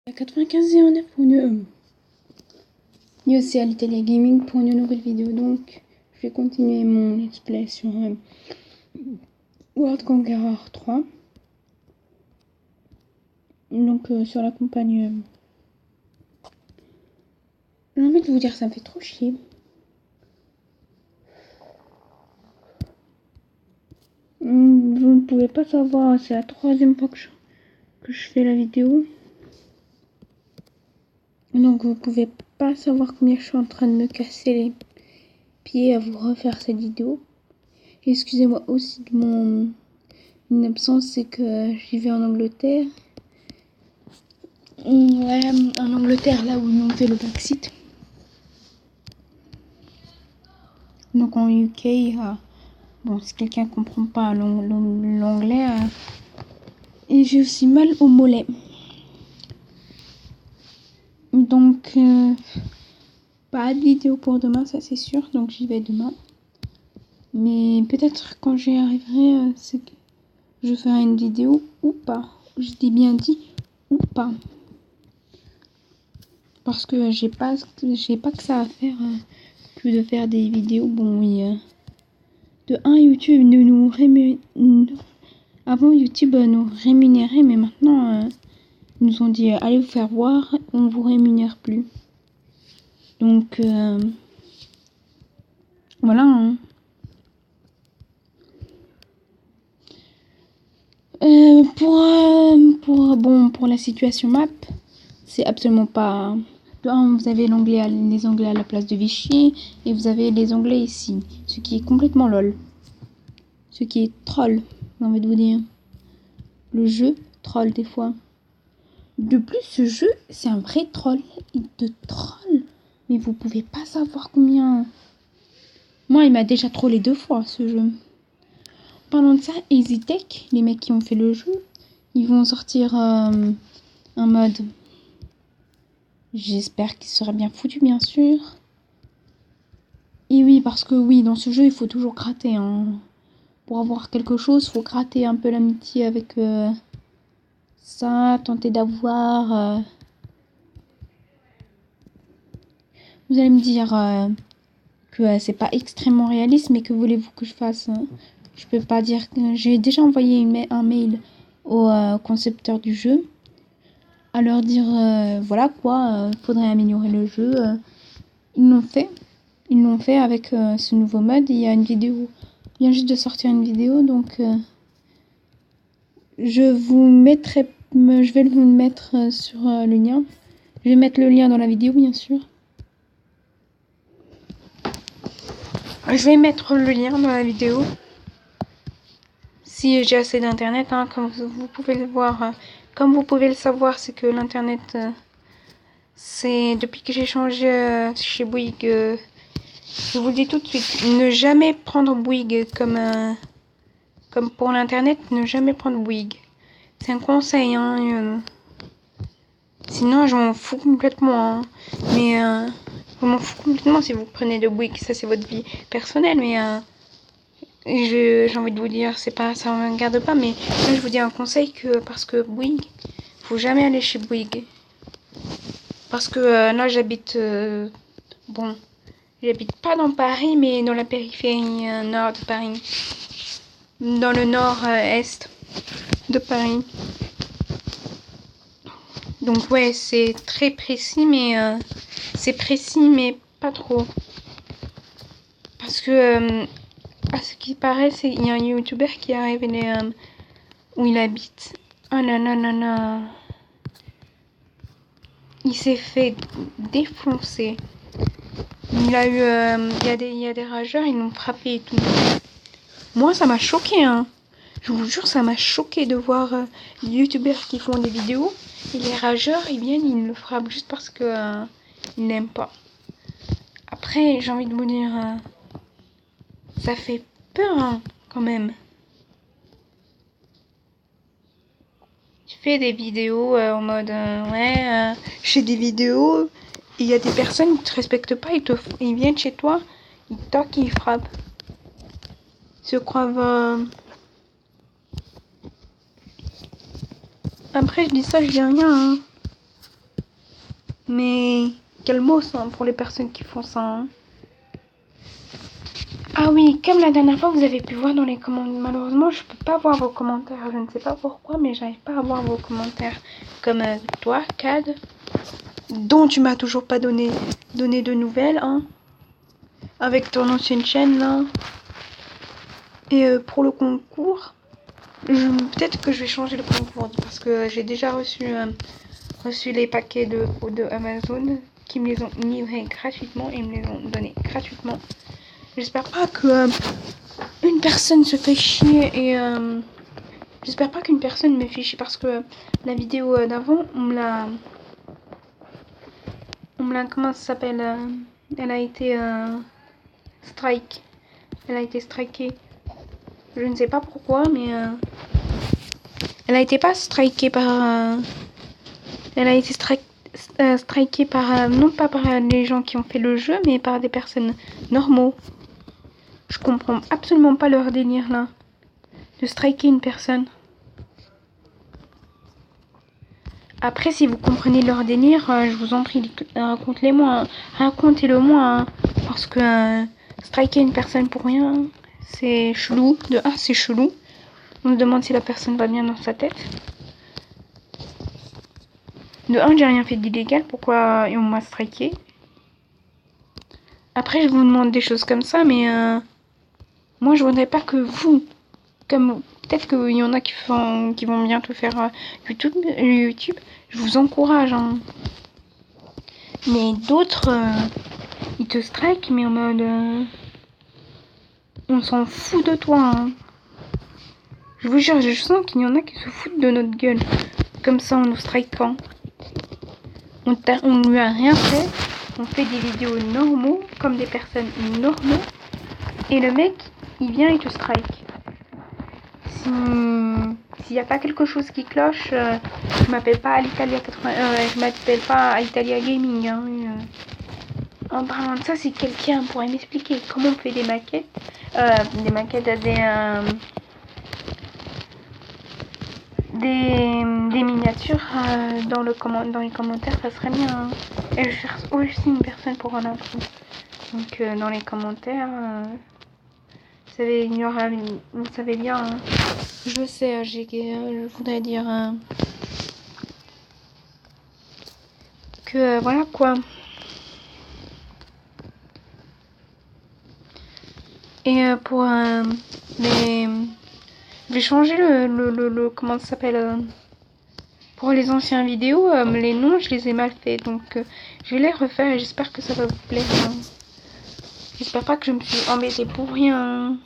Il y a 95,09 pour une... Il y a aussi Alitalia Gaming pour une nouvelle vidéo. Donc, je vais continuer mon let's play sur World Conqueror 3. Donc, sur la campagne... J'ai envie de vous dire, ça me fait trop chier. Vous ne pouvez pas savoir, c'est la 3e fois que je fais la vidéo. Donc, vous pouvez pas savoir combien je suis en train de me casser les pieds à vous refaire cette vidéo. Excusez-moi aussi de mon absence, c'est que j'y vais en Angleterre. Ouais, en Angleterre, là où ils m'ont fait le Brexit. Donc en UK, bon, si quelqu'un comprend pas l'anglais, et j'ai aussi mal au mollet. Donc, pas de vidéo pour demain, ça c'est sûr, donc j'y vais demain. Mais peut-être quand j'y arriverai, c'est que je ferai une vidéo ou pas. Je dis bien dit ou pas. Parce que j'ai pas que ça à faire que de faire des vidéos. Bon, oui. De 1, YouTube nous rémunère. Avant, YouTube nous rémunérait, mais maintenant, ils nous ont dit allez vous faire voir, on vous rémunère plus. Donc, voilà. Hein. Pour la situation map, c'est absolument pas. Vous avez les onglets à la place de Vichy et vous avez les onglets ici, ce qui est complètement lol. Ce qui est troll, j'ai envie de vous dire. Le jeu troll des fois. De plus, ce jeu, c'est un vrai troll. Il te troll. Mais vous pouvez pas savoir combien. Moi, il m'a déjà trollé 2 fois ce jeu. Parlant de ça, EasyTech, les mecs qui ont fait le jeu, ils vont sortir un mode. J'espère qu'il sera bien foutu, bien sûr. Et oui, parce que oui, dans ce jeu, il faut toujours gratter. Hein. Pour avoir quelque chose, il faut gratter un peu l'amitié avec ça, tenter d'avoir. Vous allez me dire que c'est pas extrêmement réaliste, mais que voulez-vous que je fasse hein. Je peux pas dire que j'ai déjà envoyé un mail au concepteur du jeu à leur dire voilà quoi, faudrait améliorer le jeu. Ils l'ont fait avec ce nouveau mode. Il y a une vidéo, il vient juste de sortir une vidéo, donc je vais vous le mettre sur le lien. Je vais mettre le lien dans la vidéo, bien sûr. Je vais mettre le lien dans la vidéo. Si j'ai assez d'internet, hein, comme vous pouvez le voir, comme vous pouvez le savoir, c'est que l'internet, c'est depuis que j'ai changé chez Bouygues, je vous le dis tout de suite, ne jamais prendre Bouygues comme pour l'internet, ne jamais prendre Bouygues. C'est un conseil, hein. Sinon, je m'en fous complètement. Hein. Mais je m'en fous complètement si vous prenez de Bouygues, ça c'est votre vie personnelle, mais j'ai envie de vous dire, c'est pas, ça ne regarde pas, mais là, je vous dis un conseil parce que Bouygues, faut jamais aller chez Bouygues. Parce que là, j'habite, j'habite pas dans Paris, mais dans la périphérie nord de Paris. Dans le nord-est de Paris. Donc ouais, c'est très précis, mais c'est précis, mais pas trop. Parce que, à ce qui paraît, il y a un YouTuber qui a révélé où il habite. Oh là là là là. Il s'est fait défoncer. Il a eu, il y a des rageurs, ils l'ont frappé et tout. Moi, ça m'a choqué, hein. Je vous jure, ça m'a choqué de voir des youtubeurs qui font des vidéos et les rageurs, ils viennent, ils le frappent juste parce que ils n'aiment pas. Après, j'ai envie de vous dire, ça fait peur, hein, quand même. Je fais des vidéos en mode, ouais, je fais des vidéos. Il y a des personnes qui te respectent pas, ils viennent chez toi, ils toquent, ils frappent. Ils se croient. Après, je dis ça, je dis rien. Hein. Mais quel mot ça pour les personnes qui font ça. Hein. Ah oui, comme la dernière fois, vous avez pu voir dans les commentaires. Malheureusement, je peux pas voir vos commentaires. Je ne sais pas pourquoi, mais j'arrive pas à voir vos commentaires. Comme toi, Cad, dont tu m'as toujours pas donné de nouvelles, hein. Avec ton ancienne chaîne, là. Et pour le concours, peut-être que je vais changer le concours. Parce que j'ai déjà reçu les paquets de Amazon qui me les ont livrés gratuitement et me les ont donnés gratuitement. J'espère pas que une personne se fait chier et j'espère pas qu'une personne me fait chier parce que la vidéo d'avant on me l'a comment ça s'appelle elle a été strike. Elle a été strikée. Je ne sais pas pourquoi mais elle a été pas strikée par elle a été strikée par non pas par les gens qui ont fait le jeu mais par des personnes normaux. Je comprends absolument pas leur délire là. De striker une personne. Après, si vous comprenez leur délire, je vous en prie, racontez-le-moi. Racontez-le-moi. Hein, parce que striker une personne pour rien, c'est chelou. De un, c'est chelou. On se demande si la personne va bien dans sa tête. De un, j'ai rien fait d'illégal. Pourquoi on m'a striké? Après, je vous demande des choses comme ça, mais moi, je voudrais pas que vous, comme peut-être qu'il y en a qui vont bientôt faire YouTube. Je vous encourage. Hein. Mais d'autres, ils te strike, mais en mode, on s'en fout de toi. Hein. Je vous jure, je sens qu'il y en a qui se foutent de notre gueule, comme ça en nous strikant. On lui a rien fait. On fait des vidéos normaux, comme des personnes normaux. Et le mec, il vient et te strike. S'il n'y a pas quelque chose qui cloche, je m'appelle pas Alitalia 80, je m'appelle pas Alitalia Gaming. Hein, en parlant de ça, si quelqu'un pourrait m'expliquer comment on fait des maquettes à des miniatures dans les commentaires, ça serait bien. Hein. Et je cherche aussi une personne pour en apprendre. Donc dans les commentaires, vous savez bien. Hein. Je sais, je voudrais dire que voilà quoi. Et pour les... Je vais changer le comment ça s'appelle pour les anciens vidéos, les noms, je les ai mal faits. Donc, je vais les refaire et j'espère que ça va vous plaire. Hein. J'espère pas que je me suis embêtée pour rien.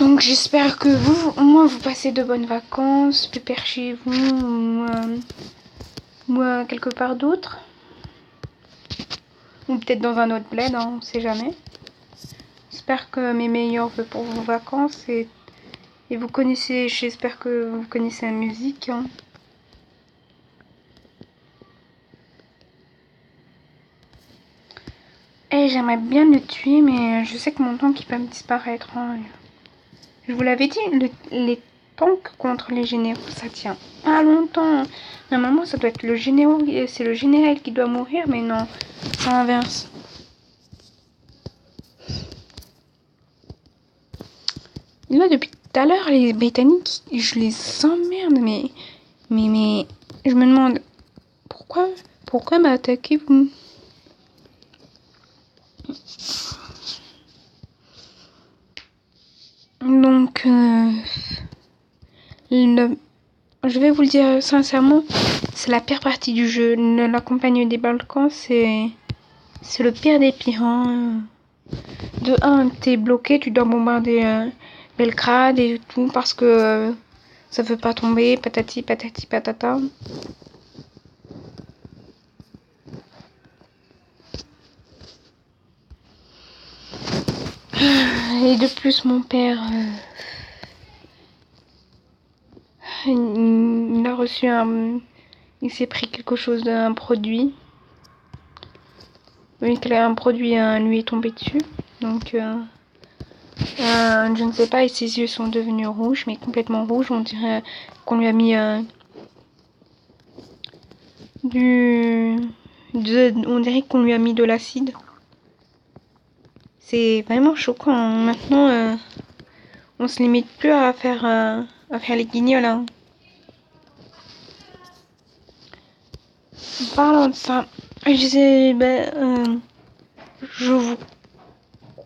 Donc j'espère que vous, au moins vous passez de bonnes vacances, pépère chez vous, ou quelque part d'autre. Ou peut-être dans un autre bled, hein, on sait jamais. J'espère que mes meilleurs vœux pour vos vacances et vous connaissez, j'espère que vous connaissez la musique. Hein. Et j'aimerais bien le tuer, mais je sais que mon tank il va me disparaître. Hein. Je vous l'avais dit, les tanks contre les généraux, ça tient pas longtemps. Normalement, ça doit être le général, c'est le général qui doit mourir, mais non, c'est l'inverse. Là, depuis tout à l'heure, les Britanniques, je les emmerde, mais je me demande pourquoi m'attaquer vous? Donc, je vais vous le dire sincèrement, c'est la pire partie du jeu. La campagne des Balkans, c'est le pire des pires. Hein. De 1, t'es bloqué, tu dois bombarder Belgrade et tout parce que ça veut pas tomber, patati patata. Et de plus, mon père, il a reçu il s'est pris quelque chose d'un produit. Oui, un produit lui est tombé dessus. Donc, je ne sais pas, et ses yeux sont devenus rouges, mais complètement rouges. On dirait qu'on lui a mis on dirait qu'on lui a mis de l'acide. C'est vraiment choquant. Maintenant, on se limite plus à faire les guignols. Hein. Parlant de ça, je vous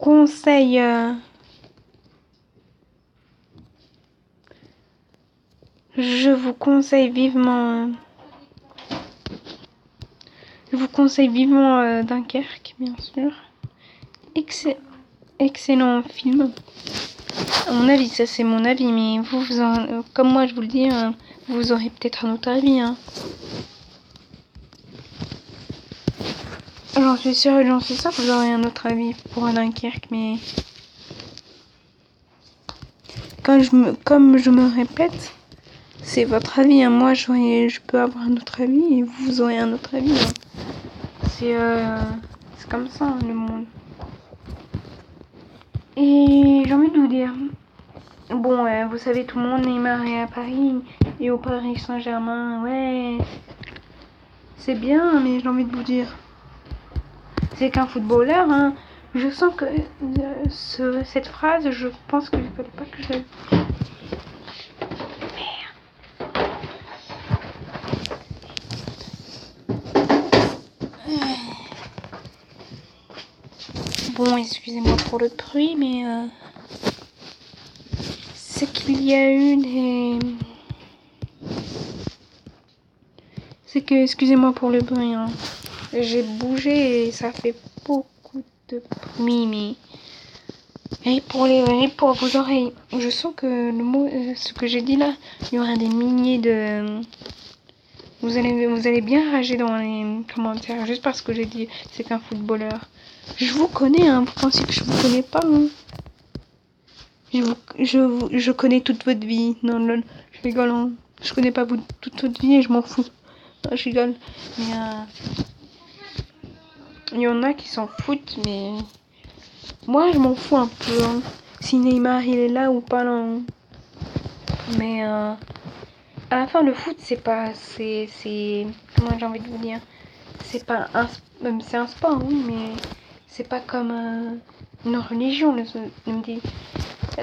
conseille. Je vous conseille vivement. Je vous conseille vivement Dunkerque, bien sûr. Excellent film. À mon avis, ça c'est mon avis, mais comme moi je vous le dis, vous aurez peut-être un autre avis. Hein. J'en suis sûre, que vous aurez un autre avis pour Dunkerque, mais comme je me répète, c'est votre avis. Hein. Moi, je peux avoir un autre avis et vous aurez un autre avis. Hein. C'est comme ça, hein, le monde. Et j'ai envie de vous dire, bon, vous savez, tout le monde, Neymar est à Paris et au Paris Saint-Germain, ouais, c'est bien, mais j'ai envie de vous dire, c'est qu'un footballeur, hein. Je sens que cette phrase, je pense qu'il ne fallait pas que je... Bon, excusez-moi pour le bruit, mais c'est qu'il y a eu des... C'est que, excusez-moi pour le bruit, hein. J'ai bougé et ça fait beaucoup de bruit, mais... Et pour vos oreilles, je sens que le mot, ce que j'ai dit là, il y aura des milliers de... Vous allez bien rager dans les commentaires, juste parce que j'ai dit c'est qu'un footballeur. Je vous connais, hein, vous pensez que je vous connais pas, hein. Je connais toute votre vie. Non, lol, je rigole, hein. Je connais pas toute votre vie et je m'en fous. Non, je rigole. Mais il y en a qui s'en foutent, mais moi je m'en fous un peu. Hein. Si Neymar il est là ou pas là. Hein. Mais à la fin le foot c'est pas c'est comment j'ai envie de vous dire. C'est pas c'est un sport oui mais c'est pas comme une religion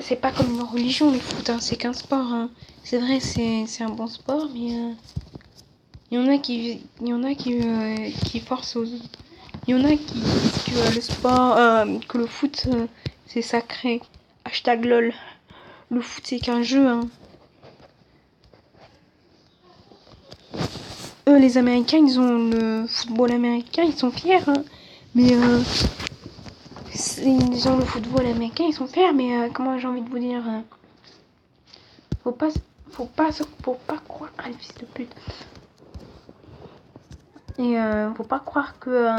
c'est pas comme une religion le foot hein, c'est qu'un sport hein. C'est vrai c'est un bon sport mais il y en a qui forcent aux il y en a qui disent que le sport que le foot c'est sacré hashtag lol le foot c'est qu'un jeu hein. Eux les américains ils ont le football américain ils sont fiers hein. Mais ils ont le football américain ils sont fiers mais comment j'ai envie de vous dire faut pas croire ah le fils de pute et faut pas croire que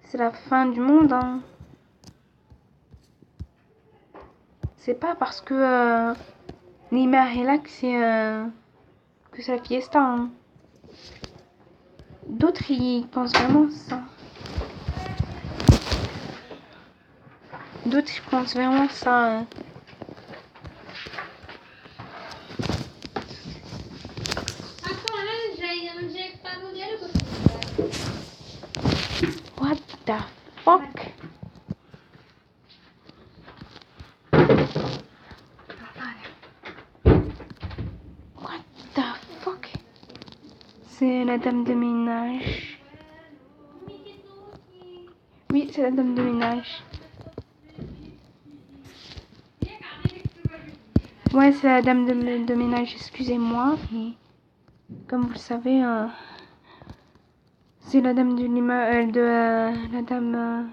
c'est la fin du monde hein. C'est pas parce que Neymar est là que c'est la fiesta hein. D'autres ils pensent vraiment ça. D'autres ils pensent vraiment ça hein. What the fuck? What the fuck? C'est la dame de ménage. Oui, c'est la dame de ménage. Ouais, c'est la dame de ménage, excusez-moi. Mais comme vous le savez, c'est la dame de la dame